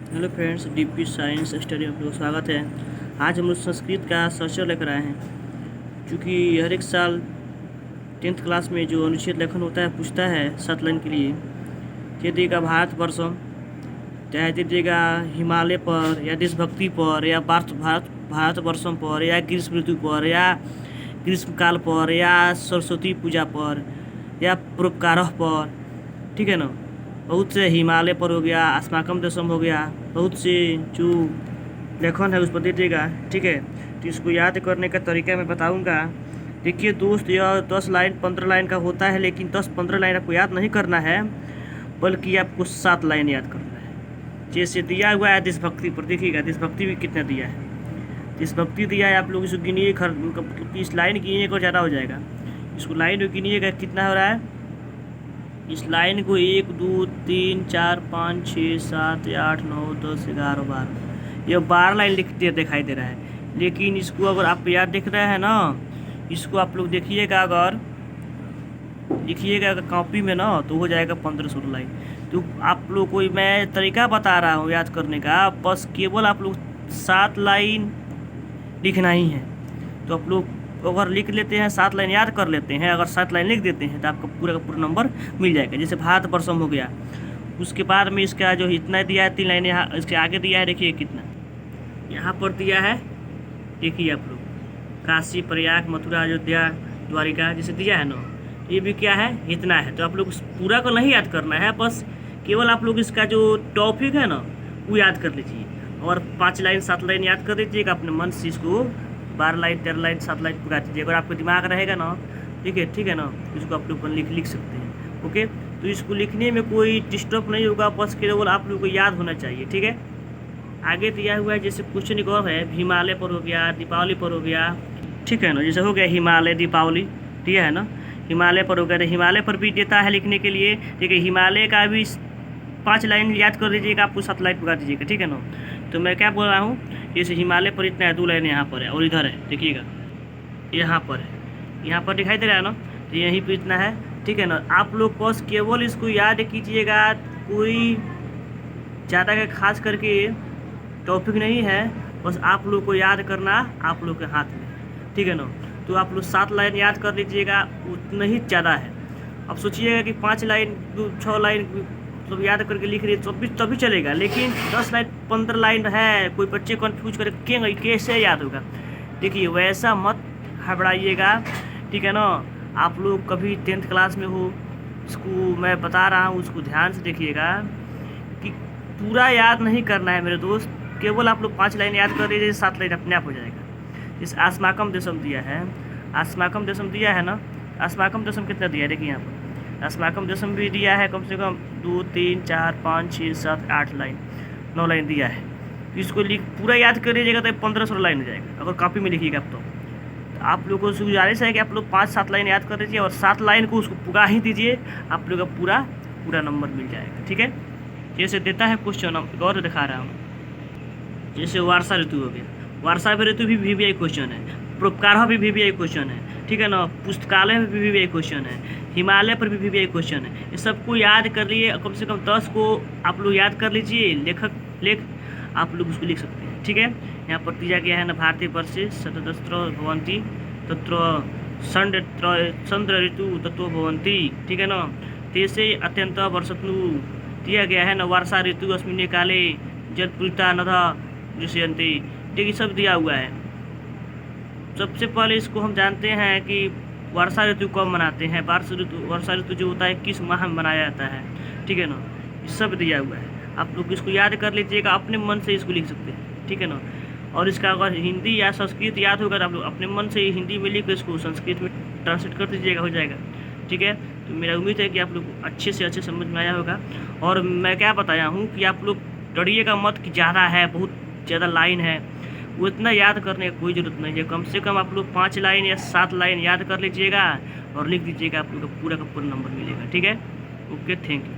Hello friends, DP science study में आप लोग स्वागत है। आज हम लोग संस्कृत का सर्चर लेकर आए हैं। क्योंकि हर एक साल 10th क्लास में जो अनुच्छेद लेखन होता है पूछता है 7 लाइन के लिए। दे देगा भारतवर्षम, चाहे दे देगा हिमालय पर या देशभक्ति पर या भारतवर्षम पर या ग्रीष्म ऋतु पर या ग्रीष्मकाल पर या सरस्वती पूजा पर या परोपकारः पर। ठीक है ना। बहुत से हिमालय पर हो गया, अस्माकम देशम हो गया, बहुत से जो लेखन है उस पर दे देगा। ठीक है, तो इसको याद करने का तरीका मैं बताऊंगा। देखिए दोस्त, यह 10 लाइन 15 लाइन का होता है, लेकिन 10-15 लाइन आपको याद नहीं करना है, बल्कि आपको 7 लाइन याद करना है। जैसे दिया हुआ है देशभक्ति पर, देखिएगा देशभक्ति भी कितना दिया है। देशभक्ति दिया है, आप लोग इसको गिनिए, इस लाइन गिनिए को ज़्यादा हो जाएगा। इसको लाइन गिनिएगा कितना हो रहा है। इस लाइन को 1 2 3 4 5 6 7 8 9 10 11 12, ये 12 लाइन लिखते दिखाई दे रहा है। लेकिन इसको अगर आप याद देख रहे हैं ना, इसको आप लोग देखिएगा, अगर लिखिएगा कॉपी में ना, तो हो जाएगा 15-16 लाइन। तो आप लोग को मैं तरीका बता रहा हूँ याद करने का, बस केवल आप लोग 7 लाइन लिखना ही है। तो आप लोग अगर लिख लेते हैं, 7 लाइन याद कर लेते हैं, अगर 7 लाइन लिख देते हैं तो आपको पूरा का पूरा नंबर मिल जाएगा। जैसे भारतवर्षम हो गया, उसके बाद में इसका जो इतना दिया है 3 लाइन, यहाँ इसके आगे दिया है, देखिए कितना यहाँ पर दिया है। देखिए आप लोग काशी, प्रयाग, मथुरा, अयोध्या, द्वारिका जैसे दिया है ना, ये भी क्या है, इतना है। तो आप लोग पूरा को नहीं याद करना है, बस केवल आप लोग इसका जो टॉपिक है ना वो याद कर लीजिए, और 5 लाइन 7 लाइन याद कर दीजिएगा अपने मन से। इसको 12 लाइन 13 लाइन 7 लाइन पूरा दीजिए, अगर आपको दिमाग रहेगा ना। ठीक है ना, इसको आप लोग लिख सकते हैं। ओके, तो इसको लिखने में कोई डिस्टर्ब नहीं होगा, बस केवल आप लोग को याद होना चाहिए। ठीक है, आगे दिया हुआ है जैसे क्वेश्चन एक और है, हिमालय पर हो गया, दीपावली पर हो गया। ठीक है ना, जैसे हो गया हिमालय, दीपावली दिया है ना, हिमालय पर हो गया, तो हिमालय पर भी देता है लिखने के लिए। ठीक है, हिमालय का भी 5 लाइन याद कर लीजिएगा, आपको 7 लाइन पुकार दीजिएगा। ठीक है ना, तो मैं क्या बोल रहा हूँ, जैसे हिमालय पर इतना है, 2 लाइन यहाँ पर है और इधर है, देखिएगा यहाँ पर है, यहाँ पर दिखाई दे रहा है ना, तो यहीं पर इतना है। ठीक है ना, आप लोग बस केवल इसको याद कीजिएगा, कोई ज़्यादा का खास करके टॉपिक नहीं है, बस आप लोग को याद करना आप लोग के हाथ में। ठीक है ना, तो आप लोग 7 लाइन याद कर लीजिएगा, उतना ही ज़्यादा है। अब सोचिएगा कि 5 लाइन 6 लाइन मतलब याद करके लिख रही है तभी चलेगा, लेकिन 10 लाइन 15 लाइन है, कोई बच्चे कन्फ्यूज करे कैसे याद होगा। देखिए वैसा मत घबराइएगा। ठीक है ना, आप लोग कभी 10th क्लास में हो, इसको मैं बता रहा हूँ, उसको ध्यान से देखिएगा कि पूरा याद नहीं करना है मेरे दोस्त, केवल आप लोग 5 लाइन याद कर लीजिए, 7 लाइन अपने आप हो जाएगा। इस अस्माकम देशम दिया है, अस्माकम देशम दिया है ना, अस्माकम देशम कितना दिया है, देखिए यहाँ पर अस्माकम देशम भी दिया है, कम से कम 2 3 4 5 6 7 8 लाइन 9 लाइन दिया है। तो इसको पूरा याद कर लीजिएगा तो 15-16 लाइन हो जाएगा, अगर कॉपी में लिखिएगा आप तो आप लोगों से गुजारिश है कि आप लोग 5-7 लाइन याद कर लीजिए, और 7 लाइन को उसको पुगा ही दीजिए, आप लोग का पूरा नंबर मिल जाएगा। ठीक है, जैसे देता है क्वेश्चन, गौर दिखा रहा हूँ, जैसे वर्षा ऋतु हो गया, वर्षा ऋतु भी VVI क्वेश्चन है, परोपकार भी VVI क्वेश्चन है। ठीक है ना, पुस्तकालय में भी VVI क्वेश्चन है, हिमालय पर भी VVI क्वेश्चन है। ये सबको याद कर लिए, कम से कम 10 को आप लोग याद कर लीजिए, लेख आप लोग उसको लिख सकते हैं। ठीक है, यहाँ पर दिया गया है ना, भारतीय वर्षे शतदस्त्र भवंती तत्र चंद्र ऋतु तत्व भवंती। ठीक है ना, तेसे अत्यंत वर्षत्नु दिया गया है ना, वर्षा ऋतु अस्मिन् काले जलपूरिता नदा दृश्यन्ते। देखिए सब दिया हुआ है। सबसे पहले इसको हम जानते हैं कि वर्षा ऋतु कब मनाते हैं, वर्षा ऋतु जो होता है किस माह में मनाया जाता है। ठीक है ना, ये सब दिया हुआ है, आप लोग इसको याद कर लीजिएगा, अपने मन से इसको लिख सकते हैं। ठीक है ना, और इसका अगर हिंदी या संस्कृत याद होगा तो आप लोग अपने मन से हिंदी में लिख कर इसको संस्कृत में ट्रांसलेट कर दीजिएगा, हो जाएगा। ठीक है, तो मेरा उम्मीद है कि आप लोग अच्छे से अच्छे समझ में आया होगा। और मैं क्या बताया हूँ कि आप लोग डरिएगा मत कि ज़्यादा है, बहुत ज़्यादा लाइन है, वो इतना याद करने की कोई ज़रूरत नहीं है। कम से कम आप लोग 5 लाइन या 7 लाइन याद कर लीजिएगा और लिख दीजिएगा, आप लोग का पूरा नंबर मिलेगा। ठीक है, ओके, थैंक यू।